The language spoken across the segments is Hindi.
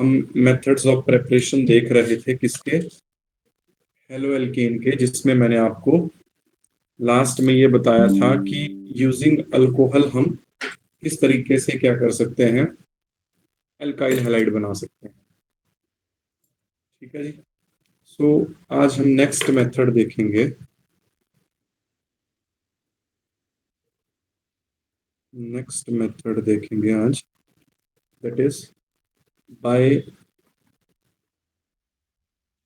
हम मेथड्स ऑफ प्रेपरेशन देख रहे थे किसके, हेलो एल्केन के, जिसमें मैंने आपको लास्ट में ये बताया था कि यूजिंग अल्कोहल हम किस तरीके से क्या कर सकते हैं, एल्काइल हैलाइड बना सकते हैं। ठीक है जी। सो आज हम नेक्स्ट मेथड देखेंगे। नेक्स्ट मेथड देखेंगे आज, that is by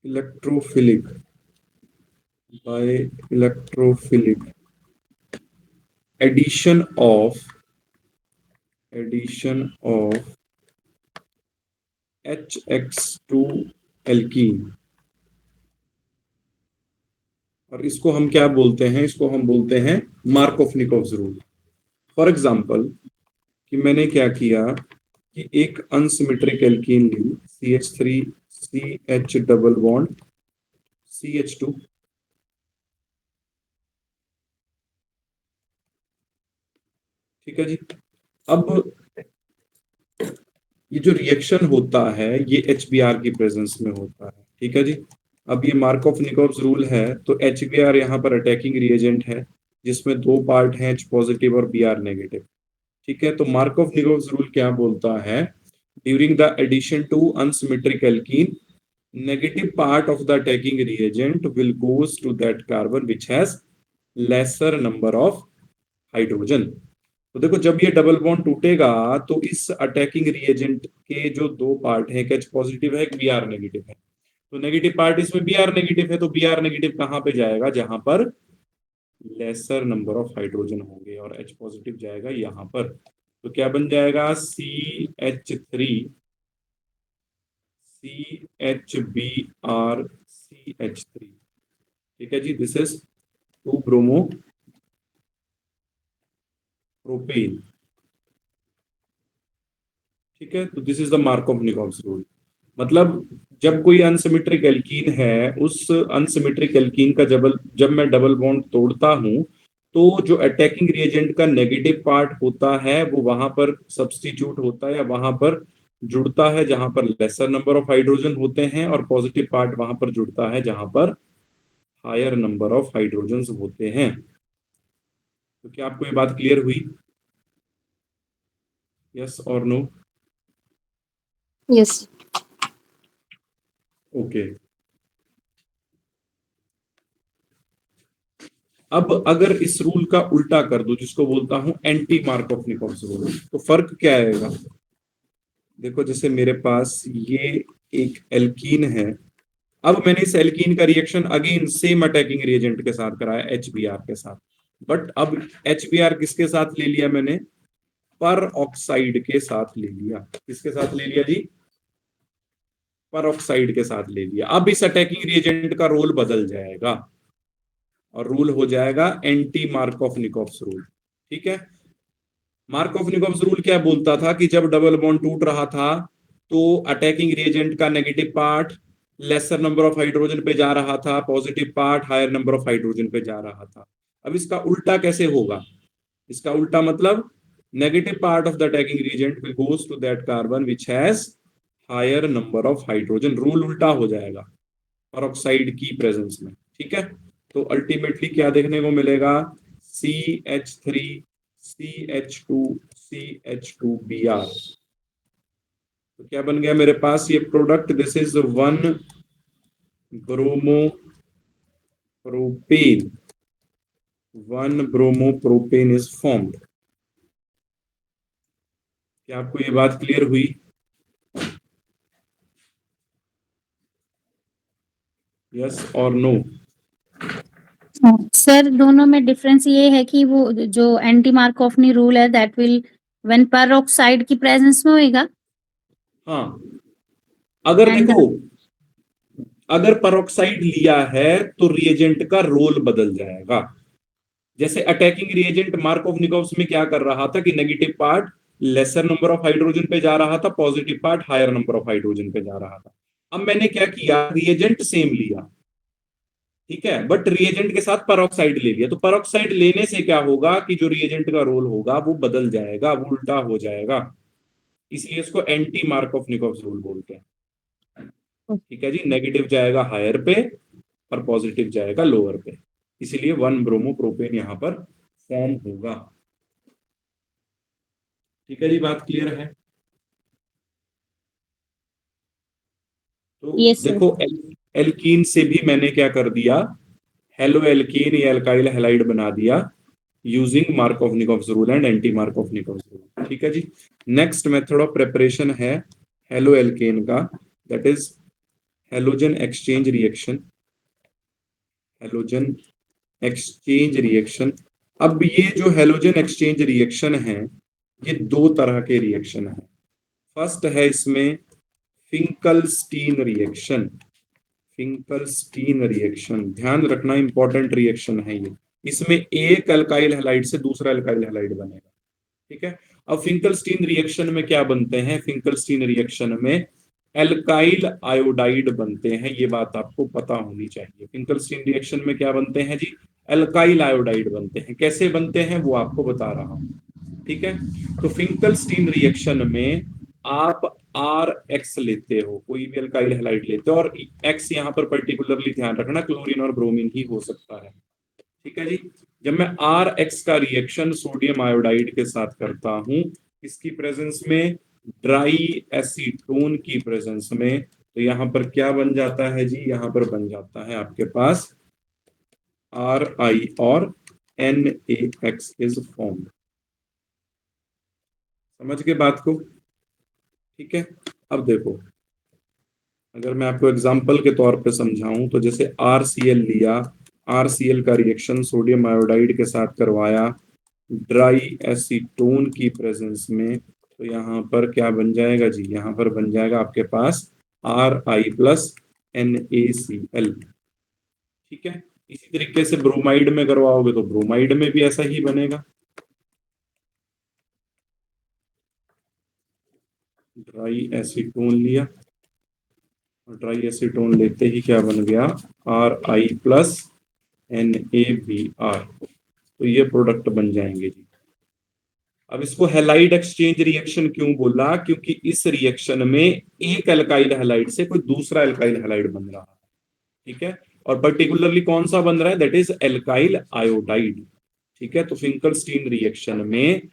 electrophilic addition of HX2 alkene. और इसको हम क्या बोलते हैं, इसको हम बोलते हैं मार्कोव-निकोव्स रूल। फॉर एग्जाम्पल कि मैंने क्या किया कि एक अनसिमेट्रिक एल्कीन ली, CH3 CH double bond CH2, ठीक है जी। अब ये जो रिएक्शन होता है ये HBr की प्रेजेंस में होता है, ठीक है जी। अब ये मार्कोव-निकोव्स रूल है, तो HBr यहाँ पर अटैकिंग रिएजेंट है जिसमें दो पार्ट हैं, H पॉजिटिव और Br नेगेटिव। ठीक है, तो मार्कोव-निकोव्स रूल क्या बोलता है, during the addition to unsymmetric alkene negative part of the attacking reagent will goes to that carbon which has lesser number of hydrogen. तो देखो, जब ये डबल बॉन्ड टूटेगा तो इस अटैकिंग रिएजेंट के जो दो पार्ट है, एक H पॉजिटिव है, एक Br नेगेटिव है, तो नेगेटिव पार्ट इसमें Br नेगेटिव है, तो Br नेगेटिव कहां पे जाएगा, जहां पर लेसर नंबर ऑफ हाइड्रोजन होंगे, और H पॉजिटिव जाएगा यहां पर। तो क्या बन जाएगा, CH3 CHBr CH3। ठीक है जी, दिस इज 2 ब्रोमो प्रोपेन। ठीक है, तो दिस इज द मार्कोव-निकोव्स रूल। मतलब जब कोई अनसिमेट्रिक एल्कीन है, उस अनसिमेट्रिक एल्कीन का जब मैं डबल बॉन्ड तोड़ता हूं, तो जो अटैकिंग रिएजेंट का नेगेटिव पार्ट होता है वो वहां पर सब्स्टिट्यूट होता है या वहां पर जुड़ता है जहां पर लेसर नंबर ऑफ हाइड्रोजन होते हैं, और पॉजिटिव पार्ट वहां पर जुड़ता है जहां पर हायर नंबर ऑफ हाइड्रोजन होते हैं। तो क्या आपको ये बात क्लियर हुई, यस और नो? यस। ओके। अब अगर इस रूल का उल्टा कर दो, जिसको बोलता हूं एंटी मार्कोव-निकोव्स रूल, तो फर्क क्या आएगा। देखो, जैसे मेरे पास ये एक एल्कीन है, अब मैंने इस एल्कीन का reaction again same attacking reagent के साथ कराया, HBr के साथ। बट अब HBr किसके साथ ले लिया मैंने, पर ऑक्साइड के साथ ले लिया। किसके साथ ले लिया जी, पर ऑक्साइड के साथ ले लिया। अब इस अटैकिंग रिएजेंट का रोल बदल जाएगा और रूल हो जाएगा एंटी मार्कोव-निकोव्स रूल। ठीक है, मार्कोव-निकोव्स रूल क्या बोलता था कि जब डबल बॉन्ड टूट रहा था तो अटैकिंग रिएजेंट का negative part lesser number of hydrogen पे जा रहा था, positive part higher number of hydrogen पे जा रहा था। अब इसका उल्टा कैसे होगा, इसका उल्टा मतलब negative part of the attacking reagent will goes to that carbon which has higher number of hydrogen. Rule उल्टा हो जाएगा पेरोक्साइड की प्रेजेंस में। ठीक है, तो अल्टीमेटली क्या देखने को मिलेगा, CH3 CH2 CH2Br। तो क्या बन गया मेरे पास ये product, this is 1 bromo propane, 1 bromo propane is formed. क्या आपको ये बात क्लियर हुई, यस और नो? सर दोनों में डिफरेंस ये है कि वो जो एंटी मार्कोव रूल है दैट विल व्हेन पेरोक्साइड की प्रेजेंस में होएगा। हाँ, अगर And देखो, अगर पेरोक्साइड लिया है तो रिएजेंट का रोल बदल जाएगा। जैसे अटैकिंग रिएजेंट मार्कोव-निकोव्स में क्या कर रहा था कि negative part lesser number of hydrogen पे जा रहा था, positive part higher number of hydrogen पे जा रहा था। अब मैंने क्या किया, रिएजेंट सेम लिया, ठीक है, बट रिएजेंट के साथ पेरोक्साइड ले लिया। तो पेरोक्साइड लेने से क्या होगा कि जो रिएजेंट का रोल होगा वो बदल जाएगा, वो उल्टा हो जाएगा। इसलिए इसको एंटी मार्कोव-निकोव्स रूल बोलते हैं। ठीक है जी, नेगेटिव जाएगा हायर पे और पॉजिटिव जाएगा लोअर पे, इसीलिए 1 ब्रोमो प्रोपेन यहां पर फॉर्म होगा। ठीक है जी, बात क्लियर है? तो Yes, sir. देखो एल्कीन से भी मैंने क्या कर दिया, हेलो एल्कीन या एल्काइल हैलाइड बना दिया using Markovnikov's rule and anti Markovnikov's rule. ठीक है जी। नेक्स्ट मेथड ऑफ प्रिपरेशन है हेलो एल्केन का, that is halogen exchange reaction. Halogen exchange reaction. अब ये जो हेलोजन एक्सचेंज रिएक्शन है, ये दो तरह के रिएक्शन है। फर्स्ट है इसमें फिंकलस्टीन रिएक्शन। फिंकलस्टीन रिएक्शन, ध्यान रखना इंपॉर्टेंट रिएक्शन है ये। इसमें एक अल्काइल हैलाइड से दूसरा अल्काइल हैलाइड बनेगा। ठीक है। अब फिंकलस्टीन रिएक्शन में क्या बनते हैं, फिंकलस्टीन रिएक्शन में एल्काइल आयोडाइड बनते हैं, ये बात आपको पता होनी चाहिए। फिंकलस्टीन रिएक्शन में क्या बनते हैं जी, एल्काइल आयोडाइड बनते हैं। कैसे बनते हैं वो आपको बता रहा हूं। ठीक है। तो फिंकलस्टीन रिएक्शन में आप आर एक्स लेते हो, कोई भी अल्काइल हैलाइड लेते हो, और एक्स यहां पर पर्टिकुलरली ध्यान रखना क्लोरीन और ब्रोमीन ही हो सकता है। ठीक है जी। जब मैं आर एक्स का रिएक्शन सोडियम आयोडाइड के साथ करता हूं, इसकी प्रेजेंस में, ड्राई एसीटोन की प्रेजेंस में, तो यहां पर क्या बन जाता है जी, यहां पर बन जाता है आपके पास आर आई और N A X is formed. समझ गए बात को? ठीक है। अब देखो, अगर मैं आपको एग्जांपल के तौर पे समझाऊं, तो जैसे RCl लिया, RCl का रिएक्शन सोडियम आयोडाइड के साथ करवाया ड्राई एसीटोन की प्रेजेंस में, तो यहाँ पर क्या बन जाएगा जी, यहाँ पर बन जाएगा आपके पास RI+NaCl। ठीक है। इसी तरीके से ब्रोमाइड में करवाओगे तो ब्रोमाइड में भी ऐसा ही बनेगा। ड्राई एसीटोन लिया, और ड्राई एसीटोन लेते ही क्या बन गया, RI+NaBr, तो ये प्रोडक्ट बन जाएंगे जी। अब इसको हैलाइड एक्सचेंज रिएक्शन क्यों बोला, क्योंकि इस रिएक्शन में एक अल्काइल हैलाइड से कोई दूसरा अल्काइल हैलाइड बन रहा है। ठीक है। और पर्टिकुलरली कौन सा बन रहा है, दैट इज एल्काइल आयोडाइड। ठीक है। तो फिंकलस्टीन रिएक्शन में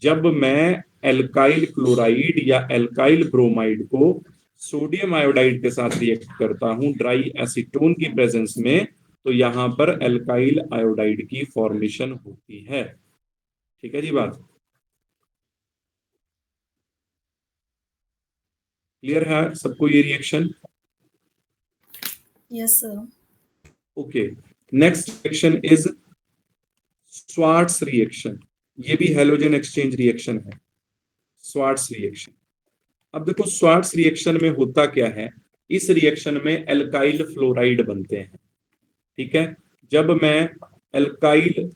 जब मैं एल्काइल क्लोराइड या एल्काइल ब्रोमाइड को सोडियम आयोडाइड के साथ रिएक्ट करता हूं ड्राई एसीटोन की प्रेजेंस में, तो यहां पर एल्काइल आयोडाइड की फॉर्मेशन होती है। ठीक है जी, बात क्लियर है सबको ये reaction? Yes, sir. Okay. Next reaction is Swarts reaction. ये भी हेलोजन एक्सचेंज रिएक्शन है, स्वार्ट्स रिएक्शन। अब देखो स्वार्ट्स रिएक्शन में होता क्या है, इस रिएक्शन में एल्काइल फ्लोराइड बनते हैं। ठीक है। जब मैं एल्काइल,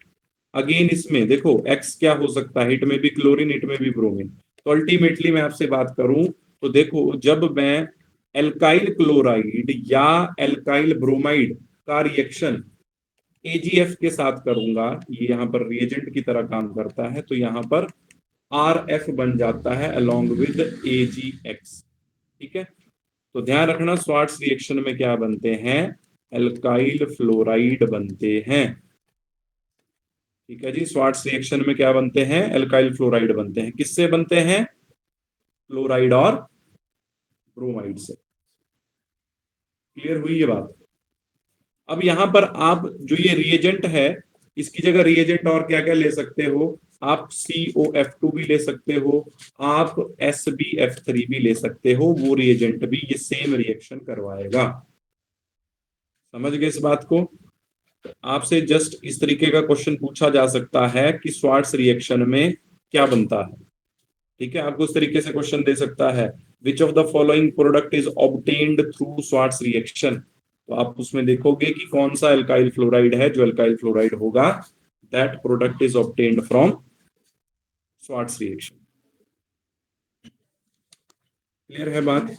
अगेन इसमें देखो एक्स क्या हो सकता है, इट में भी क्लोरीन, इट में भी ब्रोमीन। तो अल्टीमेटली मैं आपसे बात करूं तो देखो, जब मैं एल्काइल क्लोराइड या एल्काइल ब्रोमाइड का रिएक्शन AgF के साथ करूंगा, ये यहां पर रिएजेंट की तरह काम करता है, तो यहां पर RF बन जाता है अलोंग विद AgX। ठीक है। तो ध्यान रखना, स्वार्ट्स रिएक्शन में क्या बनते हैं, एल्काइल फ्लोराइड बनते हैं। ठीक है जी। स्वार्ट्स रिएक्शन में क्या बनते हैं, एल्काइल फ्लोराइड बनते हैं। किससे बनते हैं, क्लोराइड और ब्रोमाइड से। क्लियर हुई ये बात? अब यहां पर आप जो ये रिएजेंट है, इसकी जगह रिएजेंट और क्या क्या ले सकते हो, आप COF2 भी ले सकते हो, आप SbF3 भी ले सकते हो, वो रिएजेंट भी ये सेम रिएक्शन करवाएगा। समझ गए इस बात को? आपसे जस्ट इस तरीके का क्वेश्चन पूछा जा सकता है कि स्वार्ट्स रिएक्शन में क्या बनता है। ठीक है। आपको इस तरीके से क्वेश्चन दे सकता है, which of the following product is obtained through Swarts reaction. तो आप उसमें देखोगे कि कौन सा एल्काइल फ्लोराइड है, जो एल्काइल फ्लोराइड होगा that product is obtained from Swarts reaction. Clear है बात?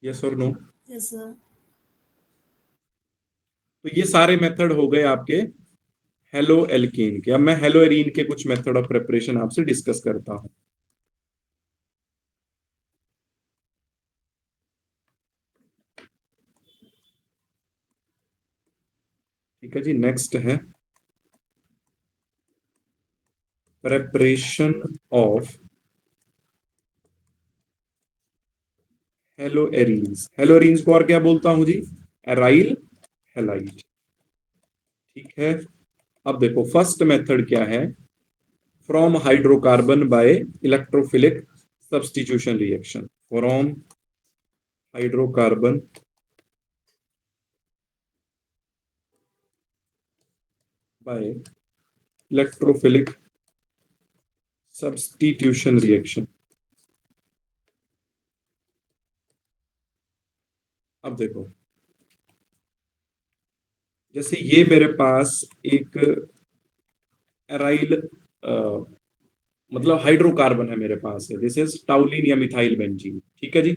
यस और नो? Yes, sir. तो ये सारे मेथड हो गए आपके हेलो एल्कीन के। अब मैं हेलो एरीन के कुछ मेथड ऑफ प्रिपरेशन आपसे डिस्कस करता हूं। ठीक है जी, नेक्स्ट है preparation of hello arenes. Hello arenes को और क्या बोलता हूं जी? Aryl halide. ठीक है, अब देखो फर्स्ट मेथड क्या है, from hydrocarbon by electrophilic substitution reaction. From hydrocarbon by electrophilic substitution reaction. अब देखो, जैसे ये मेरे पास एक एराइल मतलब हाइड्रोकार्बन है मेरे पास है, दिस इज टाउलिन या मिथाइल बेंजीन। ठीक है जी,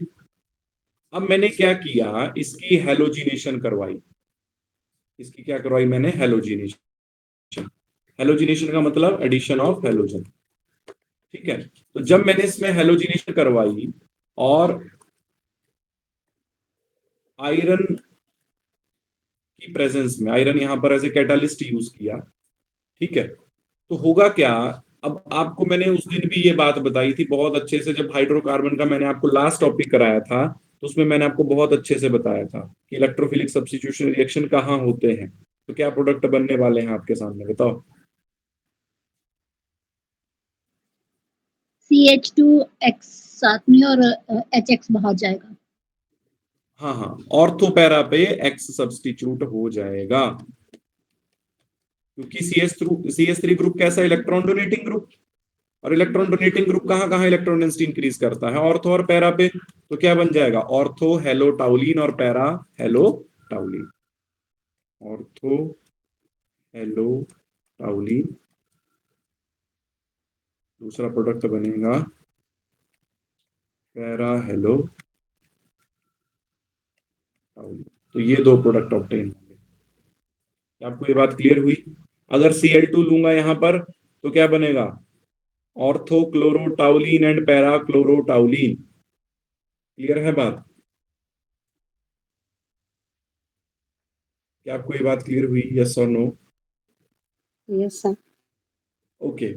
अब मैंने क्या किया, इसकी हेलोजिनेशन करवाई। इसकी क्या करवाई मैंने? हेलोजिनेशन। हेलोजिनेशन का मतलब एडिशन ऑफ हेलोजन। ठीक है, तो जब मैंने इसमें हेलोजिनेशन करवाई और आयरन की प्रेजेंस में, आयरन यहां पर एज ए कैटालिस्ट यूज किया, ठीक है, तो होगा क्या? अब आपको मैंने उस दिन भी ये बात बताई थी बहुत अच्छे से, जब हाइड्रोकार्बन का मैंने आपको लास्ट टॉपिक कराया था, तो उसमें मैंने आपको बहुत अच्छे से बताया था कि इलेक्ट्रोफिलिक सब्स्टिट्यूशन रिएक्शन कहाँ होते हैं। तो क्या प्रोडक्ट बनने वाले हैं आपके सामने, बताओ। CH2X साथ में और HX बाहर जाएगा। हाँ हाँ, ऑर्थो पैरा पे एक्स सब्स्टिट्यूट हो जाएगा, क्योंकि CS3 ग्रुप कैसा इलेक्ट्रॉन डोनेटिंग ग्रुप, और इलेक्ट्रॉन डोनेटिंग ग्रुप कहाँ कहाँ इलेक्ट्रॉन डेंसिटी इंक्रीज करता है? ऑर्थो और पैरा पे। तो क्या बन जाएगा? ऑर्थो हेलो टाउलिन और पैरा हेलो टाउलिन। ऑर्थो हेलो टाउलिन, दूसरा प्रोडक्ट बनेगा पैरा हेलो टाउलिन। तो ये दो प्रोडक्ट ऑब्टेन होंगे। आपको ये बात क्लियर हुई? अगर Cl2 लूंगा यहां पर तो क्या बनेगा? Ortho chlorotoluene and para chlorotoluene. Clear है बात? क्या आपको ये बात क्लियर हुई? यस और no? Yes sir. Okay,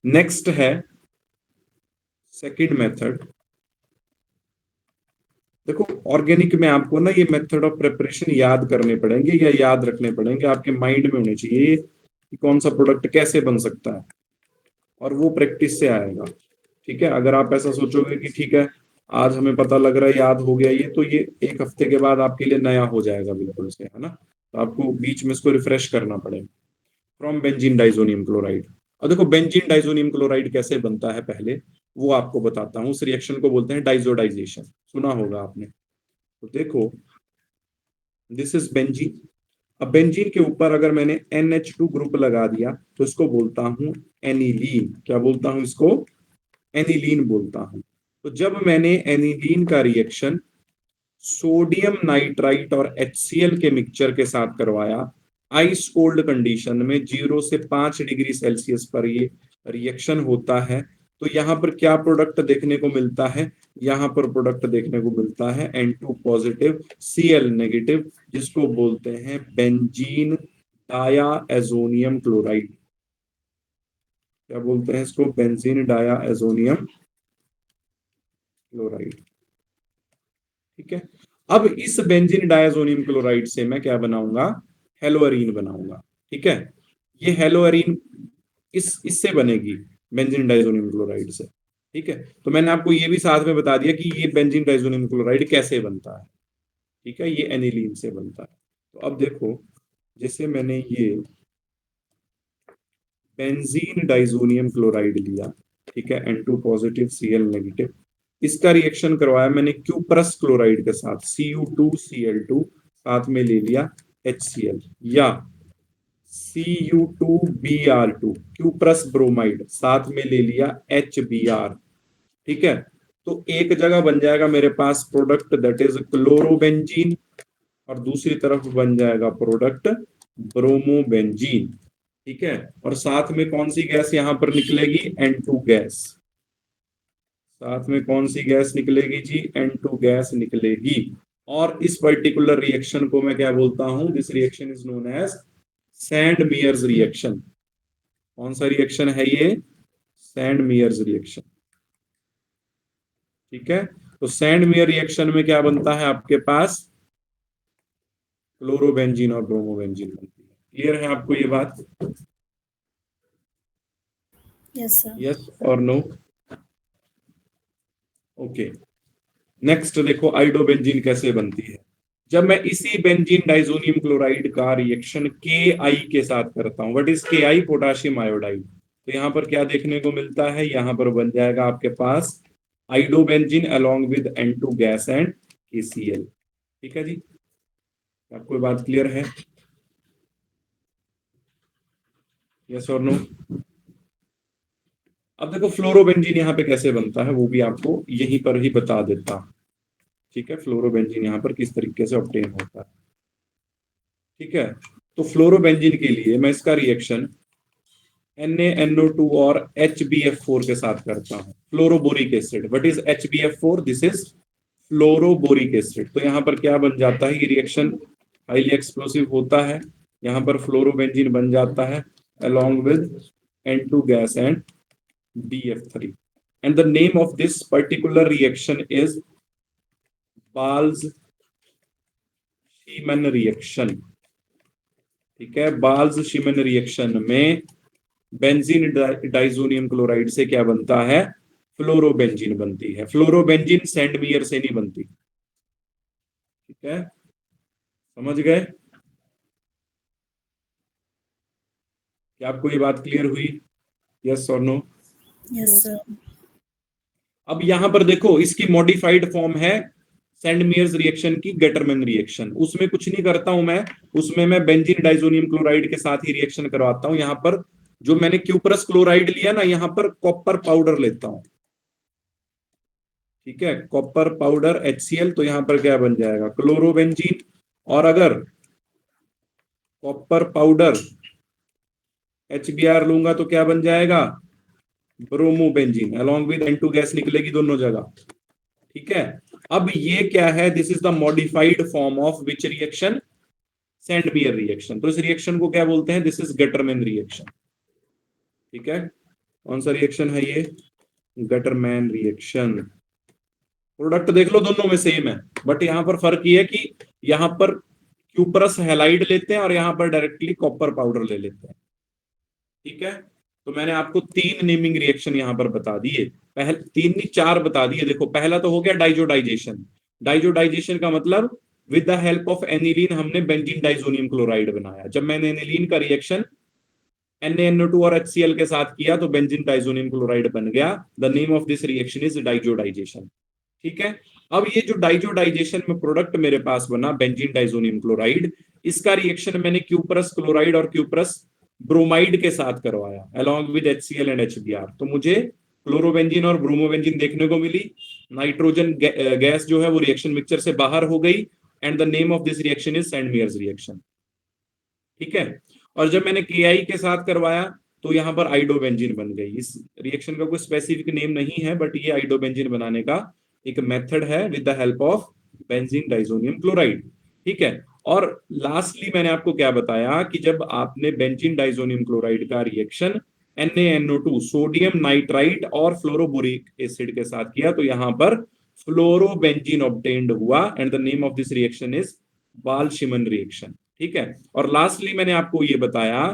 next है सेकंड मेथड। देखो, ऑर्गेनिक में आपको ना ये मेथड ऑफ प्रिपरेशन याद करने पड़ेंगे या याद रखने पड़ेंगे, आपके माइंड में होने चाहिए कि कौन सा प्रोडक्ट कैसे बन सकता है, और वो प्रैक्टिस से आएगा। ठीक है, अगर आप ऐसा सोचोगे कि ठीक है आज हमें पता लग रहा है, याद हो गया ये, तो ये एक हफ्ते के बाद आपके लिए नया हो जाएगा बिल्कुल से, है ना? तो आपको बीच में इसको रिफ्रेश करना पड़ेगा। From benzene diazonium chloride. और देखो बेंजीन डाइजोनियम क्लोराइड कैसे बनता है, पहले वो आपको बताता हूँ। उस रिएक्शन को बोलते हैं डाइजोडाइजेशन, सुना होगा आपने। तो देखो, दिस इज बेंजीन। अब बेंजीन के ऊपर अगर मैंने NH2 ग्रुप लगा दिया तो इसको बोलता हूं एनिलीन। क्या बोलता हूं इसको? एनिलीन बोलता हूं। तो जब मैंने एनिलीन का रिएक्शन सोडियम नाइट्राइट और HCl के मिक्सचर के साथ करवाया, आइस कोल्ड कंडीशन में 0 से 5 डिग्री सेल्सियस पर ये रिएक्शन होता है, तो यहां पर क्या प्रोडक्ट देखने को मिलता है? यहां पर प्रोडक्ट देखने को मिलता है N2 पॉजिटिव Cl नेगेटिव, जिसको बोलते हैं बेंजीन डायाएजोनियम क्लोराइड। क्या बोलते हैं इसको? Benzene diazonium chloride. ठीक है, अब इस बेंजीन डायाजोनियम क्लोराइड से मैं क्या बनाऊंगा? हेलोअरीन बनाऊंगा। ठीक है, ये हेलोअरीन इससे बनेगी, बेंजीन डाइजोनियम क्लोराइड से। ठीक है, तो मैंने आपको ये भी साथ में बता दिया कि ये बेंजीन डाइजोनियम क्लोराइड कैसे बनता है। ठीक है, ये एनिलीन से बनता है। तो अब देखो, जैसे मैंने ये बेंजीन डाइजोनियम क्लोराइड लिया, ठीक है, N2 पॉजिटिव Cl नेगेटिव, इसका रिएक्शन करवाया मैंने क्यूप्रस क्लोराइड के साथ, Cu2Cl2, साथ में ले लिया HCl, या Cu2Br2 क्यूप्रस ब्रोमाइड, साथ में ले लिया HBr। ठीक है, तो एक जगह बन जाएगा मेरे पास प्रोडक्ट दैट इज क्लोरोबेंजीन, और दूसरी तरफ बन जाएगा प्रोडक्ट ब्रोमोबेंजीन। ठीक है, और साथ में कौन सी गैस यहां पर निकलेगी, N2 गैस। साथ में कौन सी गैस निकलेगी जी, N2 गैस निकलेगी। और इस पर्टिकुलर रिएक्शन को मैं क्या बोलता हूं, this reaction is known as Sandmeyer's reaction. कौन सा रिएक्शन है ये, सैंड-मेयर्स रिएक्शन। ठीक है, तो सैंड-मेयर रिएक्शन में क्या बनता है आपके पास, क्लोरोबेंजीन और ब्रोमोबेंजीन बनती है। क्लियर है आपको ये बात, यस सर। यस और नो? ओके, नेक्स्ट देखो आइडोबेंजीन कैसे बनती है। जब मैं इसी बेंजीन डाइजोनियम क्लोराइड का रिएक्शन KI के साथ करता हूं, what is KI, potassium iodide, तो यहां पर क्या देखने को मिलता है, यहां पर बन जाएगा आपके पास iodobenzene along with N2 gas and KCl। ठीक है जी, आपको ये बात क्लियर है, यस और नो? अब देखो फ्लोरोबेंजीन यहाँ पे कैसे बनता है वो भी आपको यहीं पर ही बता देता हूं। ठीक है, फ्लोरोबेंजीन यहाँ पर किस तरीके से ऑब्टेन होता है। ठीक है, तो फ्लोरोबेंजीन के लिए मैं इसका रिएक्शन NaNO2 और HbF4 के साथ करता हूं, fluoroboric acid. What is HbF4, this is fluoroboric acid. तो यहाँ पर क्या बन जाता है, ये रिएक्शन हाईली एक्सप्लोसिव होता है, यहाँ पर फ्लोरोबेंजीन बन जाता है along with N2 gas and BF3, and the name of this particular reaction is Balz Schiemann reaction. ठीक है, बाल्ज-शीमन रिएक्शन में बेंजीन डाइजोनियम क्लोराइड से क्या बनता है, फ्लोरोबेंजीन बनती है। फ्लोरोबेंजीन सैंड-मेयर से नहीं बनती। ठीक है, समझ गए? क्या आपको ये बात क्लियर हुई, यस और नो? Yes sir. अब यहां पर देखो इसकी मॉडिफाइड फॉर्म है सैंड-मेयर्स रिएक्शन की, गेटरमैन रिएक्शन। उसमें कुछ नहीं करता हूं मैं, उसमें मैं बेंजीन डाइजोनियम क्लोराइड के साथ ही रिएक्शन करवाता हूं। यहां पर जो मैंने क्यूपरस क्लोराइड लिया ना, यहां पर कॉपर पाउडर लेता हूं। ठीक है, कॉपर पाउडर HCl, तो यहां पर क्या बन जाएगा, क्लोरोबेंजीन। और अगर कॉपर पाउडर HBr लूंगा तो क्या बन जाएगा, bromobenzene along with N2 gas निकलेगी दोनों जगह। ठीक है, अब ये क्या है, this is the modified form of which reaction, sand-mayor reaction. तो इस रिएक्शन को क्या बोलते हैं, दिस इज गेटरमैन रिएक्शन। ठीक है, कौन सा रिएक्शन है ये, गेटरमैन रिएक्शन। प्रोडक्ट देख लो दोनों में सेम है, बट यहां पर फर्क ये है कि यहां पर क्यूपरस हैलाइड लेते हैं और यहां पर डायरेक्टली कॉपर पाउडर ले लेते हैं। ठीक है, तो मैंने आपको 3 नेमिंग रिएक्शन यहां पर बता दिए, पहले 3 नहीं 4 बता दिए। देखो पहला तो हो गया डाइजोडाइजेशन। डाइजोडाइजेशन का मतलब with the help of aniline हमने बेंजीन डाइजोनियम क्लोराइड बनाया। जब मैंने एनिलीन का रिएक्शन NaNO2 और HCl के साथ किया तो बेंजीन डाइजोनियम क्लोराइड बन गया। The name of this reaction is diazotization. ठीक है, अब ये जो डाइजोडाइजेशन में प्रोडक्ट मेरे पास बना बेंजीन डाइजोनियम क्लोराइड, इसका रिएक्शन मैंने क्यूपरस क्लोराइड और क्यूपरस ब्रोमाइड के साथ करवाया along with HCl and HBr। तो मुझे क्लोरोबेंजीन और ब्रोमोबेंजीन देखने को मिली। नाइट्रोजन गैस जो है वो रिएक्शन मिक्सचर से बाहर हो गई, and the name of this reaction is sand-Myers reaction. ठीक है, और जब मैंने KI के साथ करवाया तो यहां पर आइडोबेंजीन बन गई। इस रिएक्शन का कोई स्पेसिफिक नेम नहीं है, बट ये आइडोबेंजीन बनाने का एक मेथड है with the help of benzene diazonium chloride. ठीक है, और लास्टली मैंने आपको क्या बताया कि जब आपने बेंजीन डाइजोनियम क्लोराइड का रिएक्शन NaNO2 सोडियम नाइट्राइट और फ्लोरोबोरिक एसिड के साथ किया तो यहां पर फ्लोरोबेंजीन ऑब्टेन्ड हुआ, and the name of this reaction is Balz Schiemann reaction. ठीक है, और लास्टली मैंने आपको ये बताया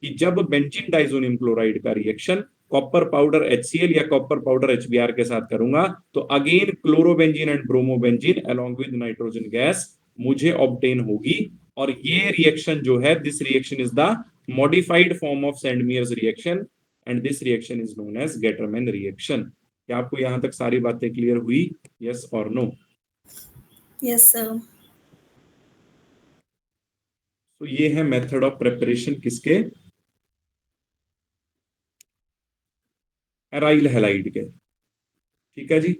कि जब बेंजीन डाइजोनियम क्लोराइड का रिएक्शन कॉपर पाउडर HCl या कॉपर पाउडर HBr के साथ करूंगा तो again chlorobenzene and bromobenzene along with nitrogen gas मुझे ऑब्टेन होगी। और ये रिएक्शन जो है, this reaction is the modified form of Sandmeyer's reaction, and this reaction is known as Gattermann reaction. क्या आपको यहां तक सारी बातें क्लियर हुई, यस और नो? Yes sir. तो ये है मेथड ऑफ प्रिपरेशन किसके, एराइल हैलाइड के। ठीक है जी,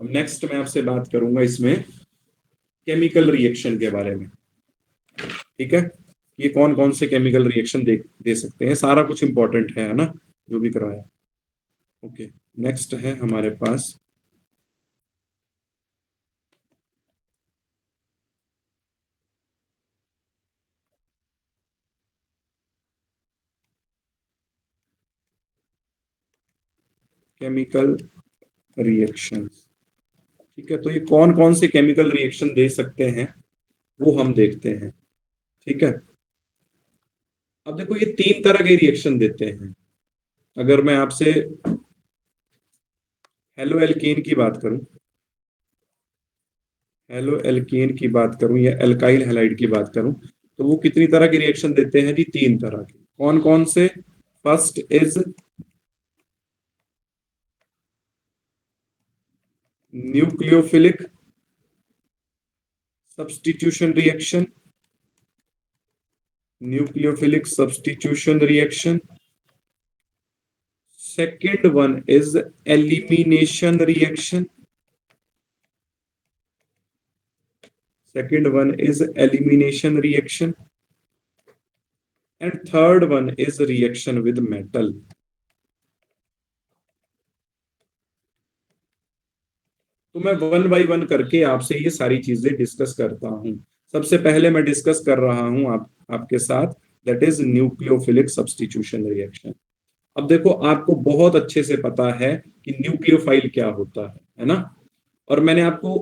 अब नेक्स्ट मैं आपसे बात करूंगा इसमें केमिकल रिएक्शन के बारे में। ठीक है, ये कौन कौन से केमिकल रिएक्शन दे सकते हैं, सारा कुछ इंपॉर्टेंट है ना, जो भी करवाया। ओके, नेक्स्ट है हमारे पास केमिकल रिएक्शंस। ठीक है, तो ये कौन कौन से केमिकल रिएक्शन दे सकते हैं वो हम देखते हैं। ठीक है, अब देखो ये 3 तरह के रिएक्शन देते हैं। अगर मैं आपसे हेलो एल्केन की बात करूं, हेलो एल्केन की बात करूं या एल्काइल हैलाइड की बात करूं, तो वो कितनी तरह के रिएक्शन देते हैं जी? 3 तरह के। कौन कौन से? First is nucleophilic substitution reaction, nucleophilic substitution reaction. Second one is elimination reaction. Second one is elimination reaction. And third one is reaction with metal. तो मैं 1 बाय 1 करके आपसे ये सारी चीजें डिस्कस करता हूं। सबसे पहले मैं डिस्कस कर रहा हूं आपके साथ, that is nucleophilic substitution reaction. अब देखो, आपको बहुत अच्छे से पता है कि न्यूक्लियोफाइल क्या होता है ना। और मैंने आपको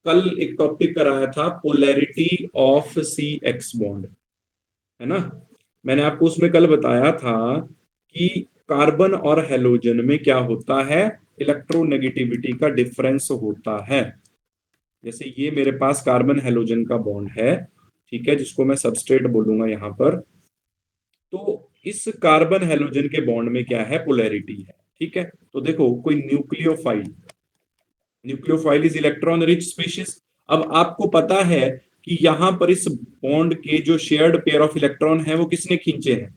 कल एक टॉपिक कराया था, polarity of C X bond, है ना। मैंने आपको उसमें कल बताया था कि कार्बन और हेलोजन में क्या होता है, इलेक्ट्रोनेगेटिविटी का डिफरेंस होता है। जैसे ये मेरे पास कार्बन हेलोजन का बॉन्ड है, ठीक है, जिसको मैं सबस्ट्रेट बोलूंगा यहां पर। तो इस कार्बन हेलोजन के बॉन्ड में क्या है, पोलैरिटी है। ठीक है, तो देखो कोई nucleophile, nucleophile is electron rich species. अब आपको पता है कि यहां पर इस बॉन्ड के जो शेयर्ड पेयर ऑफ इलेक्ट्रॉन है वो किसने खींचे हैं?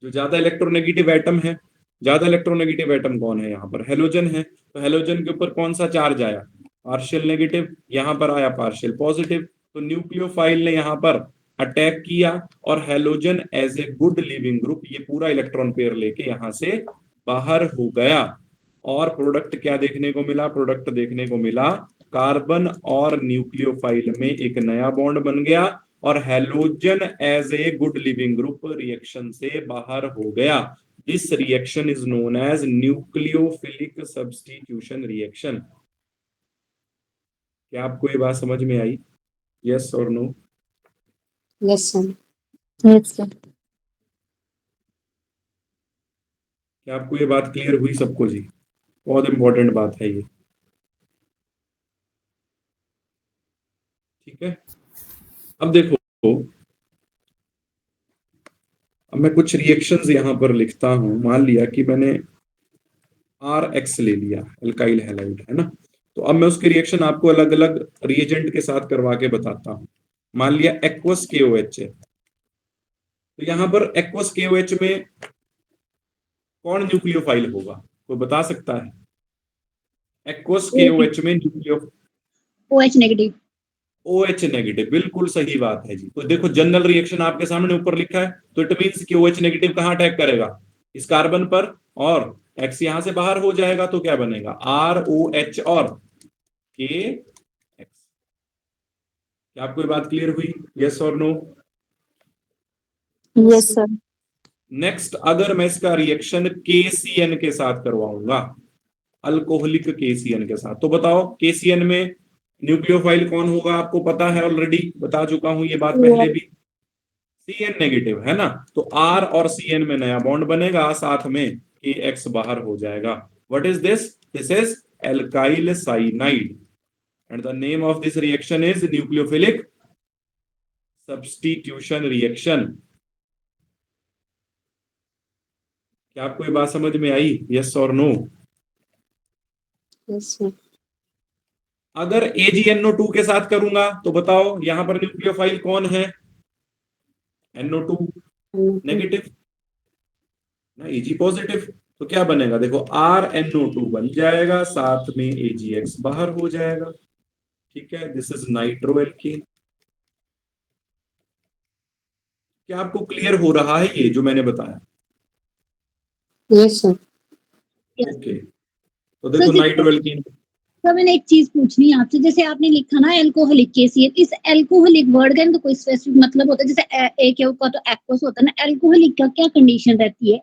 जो ज्यादा इलेक्ट्रोनेगेटिव एटम है। ज्यादा इलेक्ट्रोनेगेटिव एटम कौन है? यहाँ पर हेलोजन है। तो हेलोजन के ऊपर कौन सा चार्ज आया? Partial negative. यहाँ पर आया पार्शियल पॉजिटिव। तो न्यूक्लियोफाइल ने यहाँ पर अटैक किया और halogen as a good leaving group ये पूरा इलेक्ट्रॉन पेयर लेके यहां से बाहर हो गया। और प्रोडक्ट क्या देखने को मिला? प्रोडक्ट देखने को मिला कार्बन और न्यूक्लियोफाइल में एक नया बॉन्ड बन गया और halogen as a good leaving group reaction से बाहर हो गया। This reaction is known as nucleophilic substitution reaction. क्या आपको ये बात समझ में आई? यस और no? Yes sir. Yes, sir. क्या आपको ये बात क्लियर हुई सबको जी? बहुत इंपॉर्टेंट बात है ये। ठीक है, अब देखो, अब मैं कुछ रिएक्शंस यहां पर लिखता हूं। मान लिया कि मैंने RX ले लिया, एल्काइल हैलाइड, है ना। तो अब मैं उसके रिएक्शन आपको अलग अलग रिएजेंट के साथ करवा के बताता हूं। मान लिया एक्वस KOH है, तो यहां पर एक्वस KOH में कौन न्यूक्लियोफाइल होगा? कोई बता सकता है? एक्वस KOH में nucleo OH negative. OH negative, बिल्कुल सही बात है जी। तो देखो जनरल रिएक्शन आपके सामने ऊपर लिखा है, तो इट मींस कि OH नेगेटिव कहां अटैक करेगा? इस कार्बन पर, और X यहां से बाहर हो जाएगा तो क्या बनेगा? ROH और KX। क्या आपको ये बात क्लियर हुई? यस और नो? Yes, sir. नेक्स्ट, अगर मैं इसका रिएक्शन KCN के साथ करवाऊंगा, अल्कोहलिक KCN के साथ, तो बताओ KCN में न्यूक्लियोफाइल कौन होगा? आपको पता है, ऑलरेडी बता चुका हूं ये बात पहले भी। CN नेगेटिव, है ना। तो R और CN में नया बॉन्ड बनेगा, साथ में KX बाहर हो जाएगा। What is this? This is alkyl cyanide and the name of this reaction is nucleophilic substitution reaction. क्या आपको ये बात समझ में आई? यस और नो? Yes sir. अगर AgNO2 के साथ करूंगा तो बताओ यहां पर न्यूक्लियोफाइल कौन है? NO2 नेगेटिव ना, Ag पॉजिटिव। तो क्या बनेगा? देखो RNO2 बन जाएगा, साथ में AgX बाहर हो जाएगा। ठीक है, दिस इज नाइट्रो एल्कीन। क्या आपको क्लियर हो रहा है ये जो मैंने बताया? Yes, sir. Yes. ओके, तो देखो सर, नाइट्रोएल्कीन। सर मैंने एक चीज पूछनी है आपसे, जैसे आपने लिखा ना एल्कोहलिक केसियत, इस एल्कोहलिक वर्ड का तो कोई स्पेसिफिक मतलब होता है? जैसे एक का तो एक्वस होता है ना, एल्कोहलिक का क्या कंडीशन रहती है,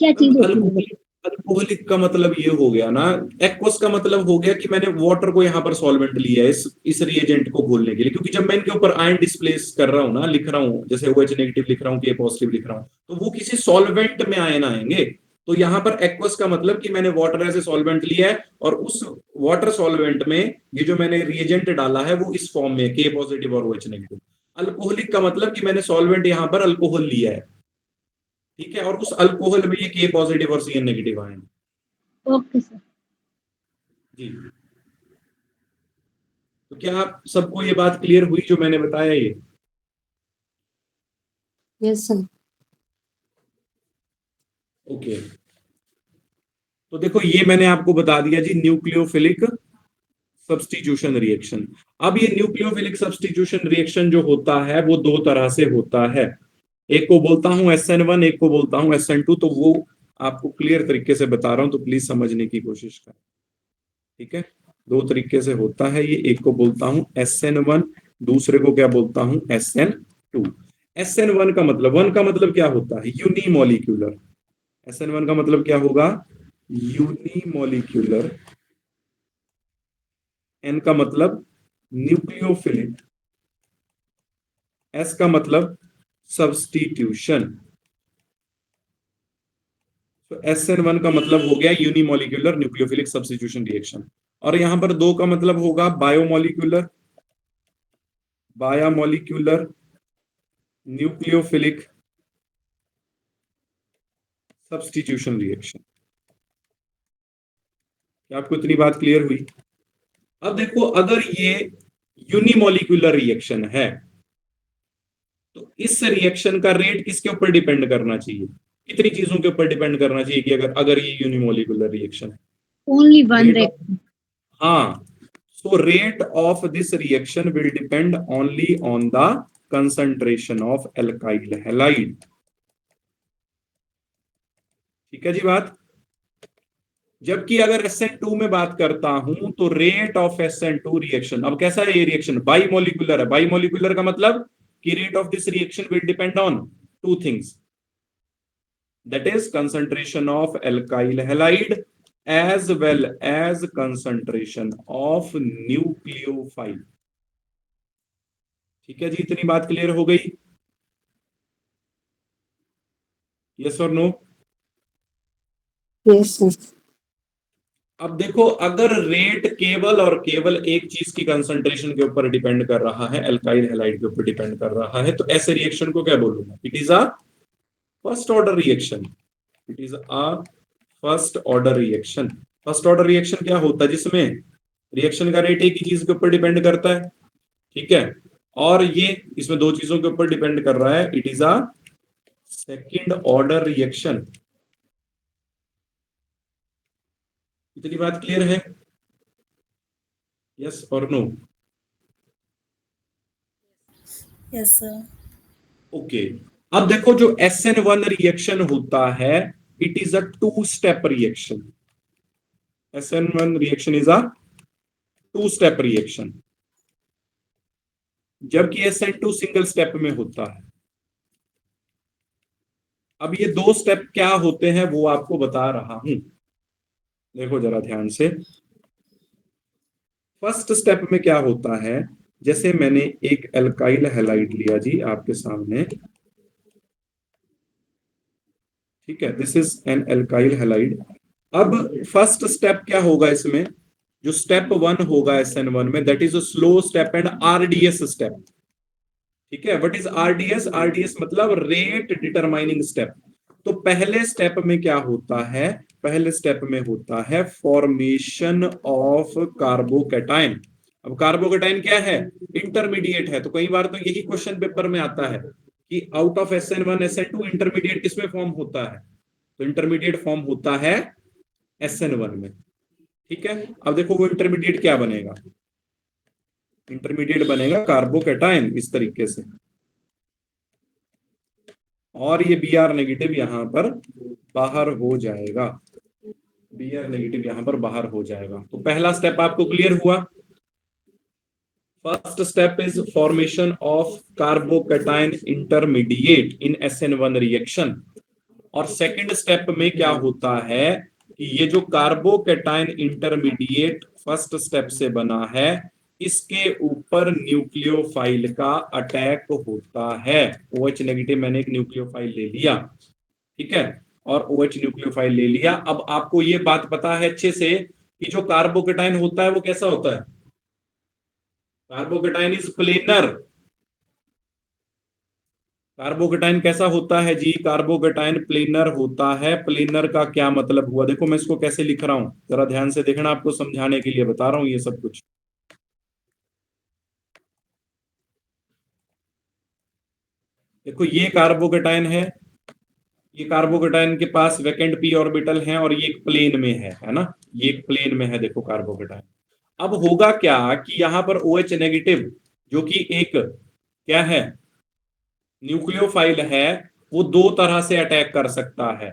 क्या चीज होती है? अल्कोहलिक अल्कोहलिक का मतलब ये हो गया ना, एक्वस का मतलब हो गया कि मैंने वाटर को यहाँ पर सॉल्वेंट लिया है इस रिएजेंट को घोलने के लिए, क्योंकि जब मैं इनके ऊपर आयन डिस्प्लेस कर रहा हूँ ना, लिख रहा हूँ, जैसे OH नेगेटिव लिख रहा हूँ, K पॉजिटिव लिख रहा हूँ, तो वो किसी सॉल्वेंट में आयन आएंगे। तो यहाँ पर एक्वस का मतलब कि मैंने वाटर एज ए सॉल्वेंट लिया है और उस वाटर सॉल्वेंट में ये जो मैंने रिएजेंट डाला है वो इस फॉर्म में K पॉजिटिव और OH नेगेटिव। अल्कोहलिक का मतलब कि मैंने सॉल्वेंट यहाँ पर अल्कोहल लिया है, ठीक है, और उस अल्कोहल में ये K पॉजिटिव और Cn नेगेटिव आए हैं। Okay sir. जी, तो क्या आप सबको ये बात क्लियर हुई जो मैंने बताया ये? Yes, sir. ओके, तो देखो ये मैंने आपको बता दिया जी, न्यूक्लियोफिलिक सब्स्टिट्यूशन रिएक्शन। अब ये न्यूक्लियोफिलिक सब्स्टिट्यूशन रिएक्शन जो होता है वो दो तरह से होता है, एक को बोलता हूं SN1, एक को बोलता हूं SN2। तो वो आपको क्लियर तरीके से बता रहा हूं, तो प्लीज समझने की कोशिश करें, ठीक है। दो तरीके से होता है ये, एक को बोलता हूं SN1, दूसरे को क्या बोलता हूं SN2। SN1 का मतलब, वन का मतलब क्या होता है? यूनिमोलिक्यूलर। SN1 का मतलब क्या होगा? यूनिमोलिक्यूलर। N का मतलब न्यूक्लियोफिलिक, S का मतलब सब्स्टिट्यूशन। तो SN1 का मतलब हो गया यूनिमोलिक्यूलर न्यूक्लियोफिलिक सब्स्टिट्यूशन रिएक्शन। और यहां पर दो का मतलब होगा biomolecular, biomolecular nucleophilic substitution reaction. क्या आपको इतनी बात क्लियर हुई? अब देखो, अगर ये यूनिमोलिक्यूलर रिएक्शन है तो इस रिएक्शन का रेट किसके ऊपर डिपेंड करना चाहिए? कितनी चीजों के ऊपर डिपेंड करना चाहिए कि अगर अगर ये यूनिमोलिक्यूलर रिएक्शन है? Only one Rate rate. of- हाँ, so rate of this reaction will depend only on the concentration of alkyl halide। ठीक है जी बात। जबकि अगर SN2 में बात करता हूं तो रेट ऑफ SN2 रिएक्शन, अब कैसा है ये रिएक्शन? बाइमोलिकुलर है। बाइमोलिकुलर का मतलब कि rate of this reaction will depend on two things, that is concentration of alkyl halide as well as concentration of nucleophile। ठीक है जी, इतनी बात क्लियर हो गई? यस और नो? Yes, sir. अब देखो, अगर रेट केवल और केवल एक चीज की कंसंट्रेशन के ऊपर डिपेंड कर रहा है, अल्काइल हैलाइड के ऊपर डिपेंड कर रहा है, तो ऐसे रिएक्शन को क्या बोलूंगा? It is a first order reaction. It is a first order reaction. First order reaction क्या होता है? जिसमें रिएक्शन का रेट एक ही चीज के ऊपर डिपेंड करता है, ठीक है, और ये इसमें दो चीजों के ऊपर डिपेंड कर रहा है। It is a second order reaction. इतनी बात क्लियर है? यस और नो? Yes, sir. ओके, अब देखो जो SN1 रिएक्शन होता है, it is a two step reaction. SN1 reaction is a two step reaction, जबकि SN2 सिंगल स्टेप में होता है। अब ये दो स्टेप क्या होते हैं वो आपको बता रहा हूं, देखो जरा ध्यान से। फर्स्ट स्टेप में क्या होता है? जैसे मैंने एक अल्काइल हैलाइड लिया जी आपके सामने, ठीक है, this is an alkyl halide. अब फर्स्ट स्टेप क्या होगा इसमें? जो स्टेप 1 होगा SN1 में, that is a slow step and RDS step. ठीक है, व्हाट इज RDS? RDS मतलब रेट डिटरमाइनिंग स्टेप। तो पहले स्टेप में क्या होता है? पहले स्टेप में होता है फॉर्मेशन ऑफ कार्बोकैटायन। अब कार्बोकैटायन क्या है? इंटरमीडिएट है। तो कई बार तो यही क्वेश्चन पेपर में आता है कि out of SN1 SN2 intermediate किसमें फॉर्म होता है? तो इंटरमीडिएट फॉर्म होता है SN1 में। ठीक है, अब देखो वो इंटरमीडिएट क्या बनेगा? इंटरमीडिएट बनेगा कार्बोकैटायन इस तरीके से। और ये Br नेगेटिव यहां पर बाहर हो जाएगा, Br नेगेटिव यहां पर बाहर हो जाएगा। तो पहला स्टेप आपको क्लियर हुआ। First step is formation of carbocation intermediate in SN1 reaction. और सेकंड स्टेप में क्या होता है कि ये जो कार्बोकैटायन इंटरमीडिएट फर्स्ट स्टेप से बना है, इसके ऊपर न्यूक्लियोफाइल का अटैक होता है। OH नेगेटिव मैंने एक न्यूक्लियोफाइल ले लिया, ठीक है, और OH न्यूक्लियोफाइल ले लिया। अब आपको ये बात पता है अच्छे से कि जो कार्बोकैटायन होता है वो कैसा होता है। Carbocation is planar. कार्बोकैटायन कैसा होता है जी, कार्बोकैटायन प्लेनर होता है। प्लेनर का क्या मतलब हुआ, देखो मैं इसको कैसे लिख रहा हूं, जरा ध्यान से देखना, आपको समझाने के लिए बता रहा हूं ये सब कुछ। देखो ये कार्बोकैटायन है, ये कार्बोकैटायन के पास वैकेंट p ऑर्बिटल है और ये एक प्लेन में है ना, ये एक प्लेन में है देखो कार्बोकैटायन। अब होगा क्या कि यहां पर OH नेगेटिव जो कि एक क्या है, न्यूक्लियोफाइल है, वो दो तरह से अटैक कर सकता है।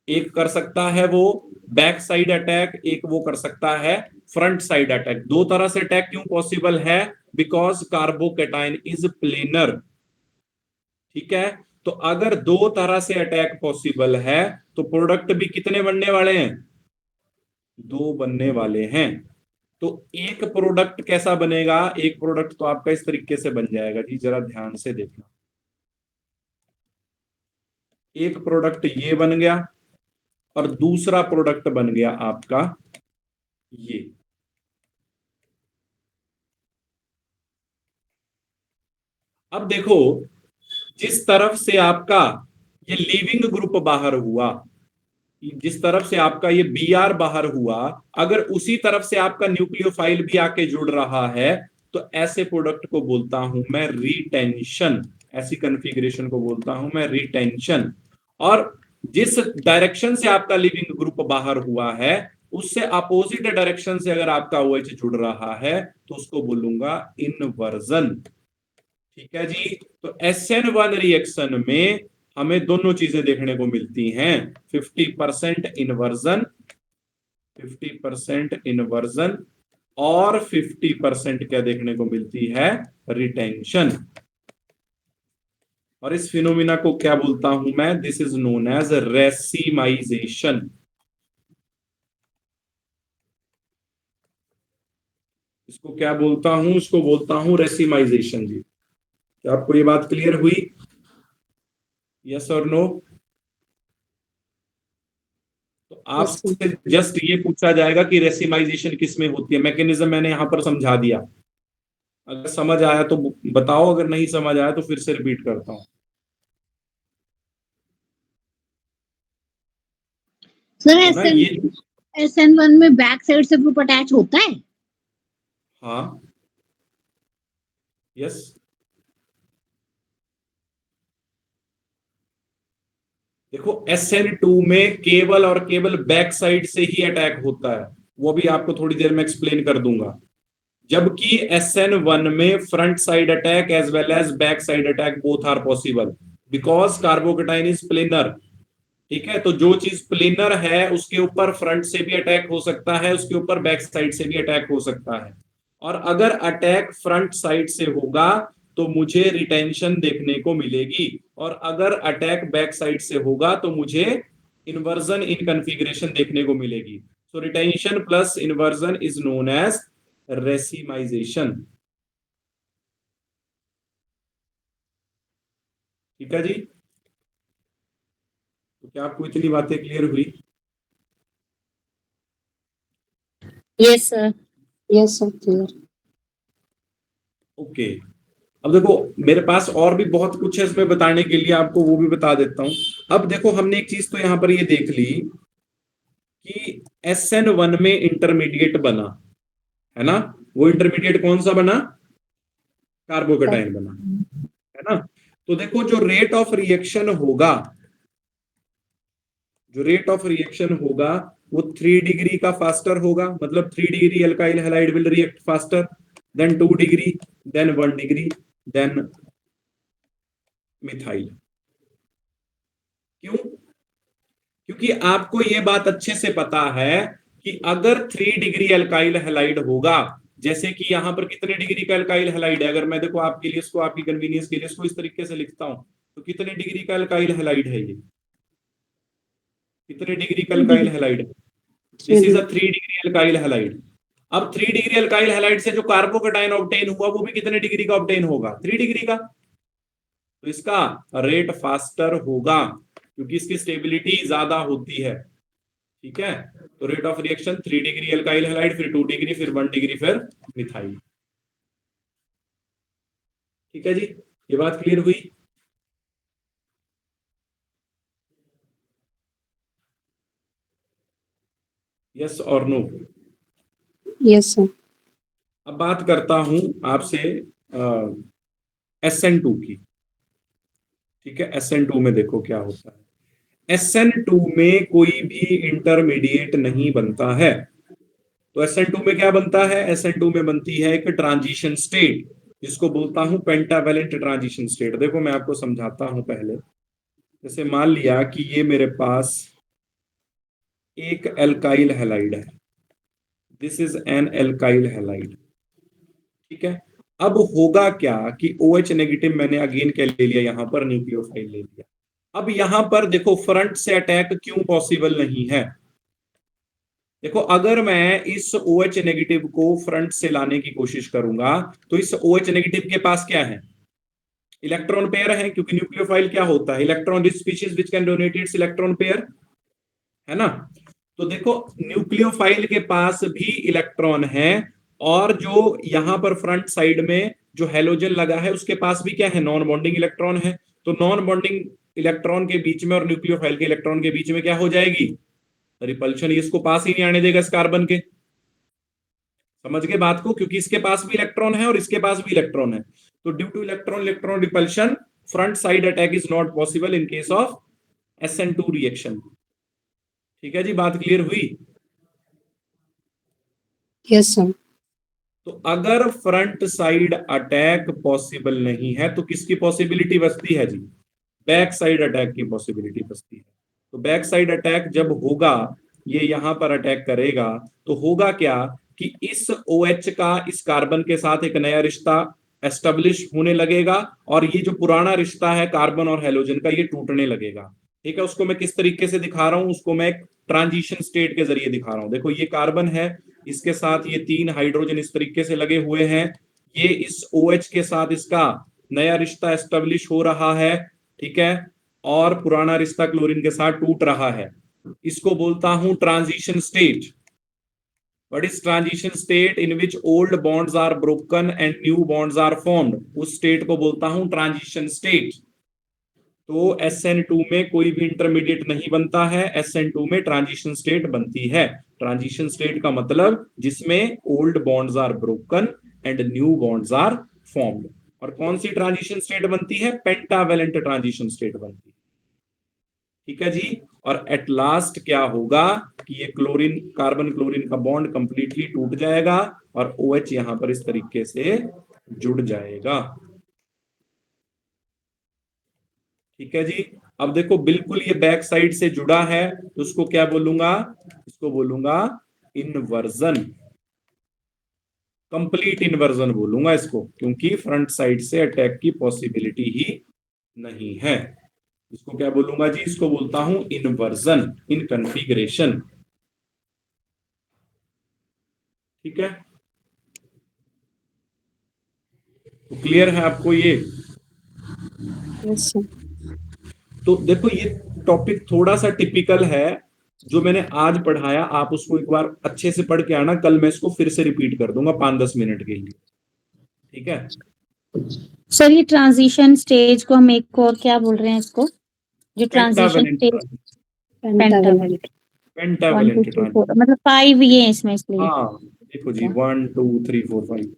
एक कर सकता है वो बैक साइड अटैक, एक वो कर सकता है फ्रंट साइड अटैक। दो तरह से अटैक क्यों पॉसिबल है, बिकॉज कार्बोकैटायन इज प्लेनर, ठीक है। तो अगर दो तरह से अटैक पॉसिबल है तो प्रोडक्ट भी कितने बनने वाले हैं, दो बनने वाले हैं। तो एक प्रोडक्ट कैसा बनेगा, एक प्रोडक्ट तो आपका इस तरीके से बन जाएगा जी, जरा ध्यान से देखना। एक प्रोडक्ट ये बन गया और दूसरा प्रोडक्ट बन गया आपका ये। अब देखो जिस तरफ से आपका ये लीविंग ग्रुप बाहर हुआ, जिस तरफ से आपका ये Br बाहर हुआ, अगर उसी तरफ से आपका न्यूक्लियोफाइल भी आके जुड़ रहा है तो ऐसे प्रोडक्ट को बोलता हूं मैं रिटेंशन। ऐसी कॉन्फ़िगरेशन को बोलता हूं मैं रिटेंशन। और जिस डायरेक्शन से आपका लिविंग ग्रुप बाहर हुआ है उससे अपोजिट डायरेक्शन से अगर आपका OH जुड़ रहा है तो उसको बोलूंगा इनवर्जन, ठीक है जी। तो SN1 रिएक्शन में हमें दोनों चीजें देखने को मिलती हैं, 50% इनवर्जन, 50% इनवर्जन और 50% क्या देखने को मिलती है, रिटेंशन। और इस फिनोमिना को क्या बोलता हूं मैं, this is known as racemization. इसको क्या बोलता हूं, इसको बोलता हूं रेसिमाइजेशन जी। क्या आपको ये बात क्लियर हुई, यस और नो। तो आपसे जस्ट ये पूछा जाएगा कि रेसिमाइजेशन किस में होती है, मैकेनिज्म मैंने यहां पर समझा दिया। अगर समझ आया तो बताओ, अगर नहीं समझ आया तो फिर से रिपीट करता हूं। सर SN1 में बैक साइड से ग्रुप अटैच होता है। हाँ यस, देखो SN2 में केवल और केवल बैक साइड से ही अटैक होता है, वो भी आपको थोड़ी देर में एक्सप्लेन कर दूंगा। जबकि SN1 में front side attack as well as back side attack both are possible because carbocation is planar, ठीक है। तो जो चीज प्लेनर है उसके ऊपर फ्रंट से भी अटैक हो सकता है, उसके ऊपर बैक साइड से भी अटैक हो सकता है। और अगर अटैक फ्रंट साइड से होगा तो मुझे रिटेंशन देखने को मिलेगी, और अगर अटैक बैक साइड से होगा तो मुझे इन्वर्जन इन कॉन्फ़िगरेशन देखने को मिलेगी। So retention plus inversion is known as racemization, ठीक है जी। तो क्या आपको इतनी बातें क्लियर हुई, Yes, sir. Yes, sir. Clear. Okay. अब देखो मेरे पास और भी बहुत कुछ है इसमें बताने के लिए, आपको वो भी बता देता हूं। अब देखो हमने एक चीज तो यहां पर ये देख ली कि SN1 में इंटरमीडिएट बना है ना, वो इंटरमीडिएट कौन सा बना, कार्बोकैटायन बना, है ना। तो देखो जो रेट ऑफ रिएक्शन होगा, जो रेट ऑफ रिएक्शन होगा वो 3 डिग्री का फास्टर होगा, मतलब 3 degree alkyl halide will react faster, then 2 degree, then 1 degree, then methyl. क्यों? क्योंकि आपको ये बात अच्छे से पता है कि अगर 3 डिग्री अल्काइल हैलाइड होगा, जैसे कि यहां पर कितने डिग्री का अल्काइल हैलाइड है, अगर मैं देखो आपके लिए इसको, आपकी कन्वीनियंस के लिए इसको इस तरीके से लिखता हूं, तो कितने डिग्री का अल्काइल हैलाइड है ये? कितने डिग्री का अल्काइल हैलाइड है? This is a 3 degree alkyl halide. अब 3 डिग्री अल्काइल हैलाइड से जो कार्बोकैटायन ऑब्टेन हुआ वो भी कितने डिग्री का ऑब्टेन होगा? 3 डिग्री का। तो इसका रेट फास्टर होगा क्योंकि इसकी स्टेबिलिटी ज्यादा होती है। ठीक है, तो rate of reaction 3 degree alkyl halide, फिर 2 डिग्री, फिर 1 डिग्री, फिर मिथाइल। ठीक है जी, ये बात क्लियर हुई? यस और नो? Yes, sir. अब बात करता हूं आपसे SN2 की। ठीक है, SN2 में देखो क्या होता है। SN2 में कोई भी इंटरमीडिएट नहीं बनता है। तो SN2 में क्या बनता है? SN2 में बनती है एक ट्रांजिशन स्टेट, जिसको बोलता हूं पेंटावेलेंट ट्रांजिशन स्टेट। देखो मैं आपको समझाता हूं पहले। जैसे मान लिया कि ये मेरे पास एक एल्काइल हैलाइड है, this is an alkyl halide. ठीक है, अब होगा क्या कि OH नेगेटिव मैंने अगेन क्या ले लिया, यहां पर न्यूक्लियोफाइल ले लिया। अब यहां पर देखो फ्रंट से अटैक क्यों पॉसिबल नहीं है? देखो अगर मैं इस OH नेगेटिव को फ्रंट से लाने की कोशिश करूंगा तो इस OH नेगेटिव के पास क्या है? इलेक्ट्रॉन पेयर है, क्योंकि न्यूक्लियोफाइल क्या होता है? Electron rich species which can donate it's electron pair, है ना। तो देखो न्यूक्लियोफाइल के पास भी इलेक्ट्रॉन है, और जो यहां पर फ्रंट साइड में जो हेलोजन लगा है उसके पास भी क्या है? नॉन बॉन्डिंग इलेक्ट्रॉन है। तो नॉन बॉन्डिंग इलेक्ट्रॉन के बीच में और न्यूक्लियोफाइल के इलेक्ट्रॉन के बीच में क्या हो जाएगी? रिपल्शन। इसको पास ही नहीं आने देगा इस कार्बन के। समझ गए बात को? क्योंकि इसके पास भी इलेक्ट्रॉन है और इसके पास भी इलेक्ट्रॉन है। तो due two electron electron repulsion, front side attack is not possible in case of SN2 reaction. ठीक है जी, बात क्लियर हुई? Yes, sir. तो अगर फ्रंट साइड अटैक पॉसिबल नहीं है तो किसकी पॉसिबिलिटी बचती है जी? बैक साइड अटैक की पॉसिबिलिटी बचती है। तो बैक साइड अटैक जब होगा, ये यहां पर अटैक करेगा, तो होगा क्या कि इस OH का इस कार्बन के साथ एक नया रिश्ता एस्टेब्लिश होने लगेगा, और ये जो पुराना रिश्ता है कार्बन और हेलोजन का, ये टूटने लगेगा। ठीक है, उसको मैं किस तरीके से दिखा रहा हूं? उसको मैं एक ट्रांजिशन स्टेट के जरिए दिखा रहा हूं। देखो ये कार्बन है, इसके साथ ये 3 हाइड्रोजन इस तरीके से लगे हुए हैं, ये इस OH के साथ इसका नया रिश्ता एस्टेब्लिश हो रहा है। ठीक है, और पुराना रिश्ता क्लोरीन के साथ टूट रहा है। इसको बोलता हूं transition state. What is transition state? In which old bonds are broken and new bonds are formed. उस स्टेट को बोलता हूं ट्रांजिशन स्टेट। तो SN2 में कोई भी इंटरमीडिएट नहीं बनता है, SN2 में ट्रांजिशन स्टेट बनती है। ट्रांजिशन स्टेट का मतलब जिसमें old bonds are broken and new bonds are formed. और कौन सी ट्रांजिशन स्टेट बनती है? पेंटावेलेंट ट्रांजिशन स्टेट बनती है। ठीक है जी, और एट लास्ट क्या होगा कि ये क्लोरीन कार्बन क्लोरीन का बॉन्ड कंप्लीटली टूट जाएगा और OH यहां पर इस तरीके से जुड़ जाएगा। ठीक है जी, अब देखो बिल्कुल ये बैक साइड से जुड़ा है, तो उसको क्या बोलूंगा? इसको बोलूंगा इन्वर्जन, कंप्लीट इन्वर्जन बोलूंगा इसको, क्योंकि फ्रंट साइड से अटैक की पॉसिबिलिटी ही नहीं है। इसको क्या बोलूंगा जी? इसको बोलता हूं इन्वर्जन इन कॉन्फ़िगरेशन। ठीक है, तो क्लियर है आपको ये? Yes, sir. तो देखो ये टॉपिक थोड़ा सा टिपिकल है, जो मैंने आज पढ़ाया आप उसको एक बार अच्छे से पढ़ के आना। कल मैं इसको फिर से रिपीट कर दूंगा 5-10 मिनट के लिए। ठीक है, सर ये ट्रांजिशन स्टेज को हम एक और क्या बोल रहे हैं इसको? जो ट्रांजिशन स्टेज Pentavalent. पेंटावेलेंट 1 2 3 4 मतलब 5 ये है इसमें इसलिए। हाँ देखो जी 1 2 3 4 5।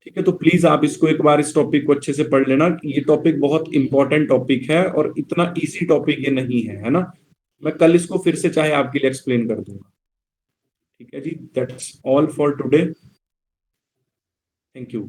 ठीक है, तो प्लीज आप इसको एक बार इस टॉपिक को अच्छे से पढ़ लेना। ये टॉपिक बहुत इंपॉर्टेंट टॉपिक है और इतना इजी टॉपिक ये नहीं है ना। मैं कल इसको फिर से चाहे आपके लिए एक्सप्लेन कर दूंगा। ठीक है जी, that's all for today. Thank you.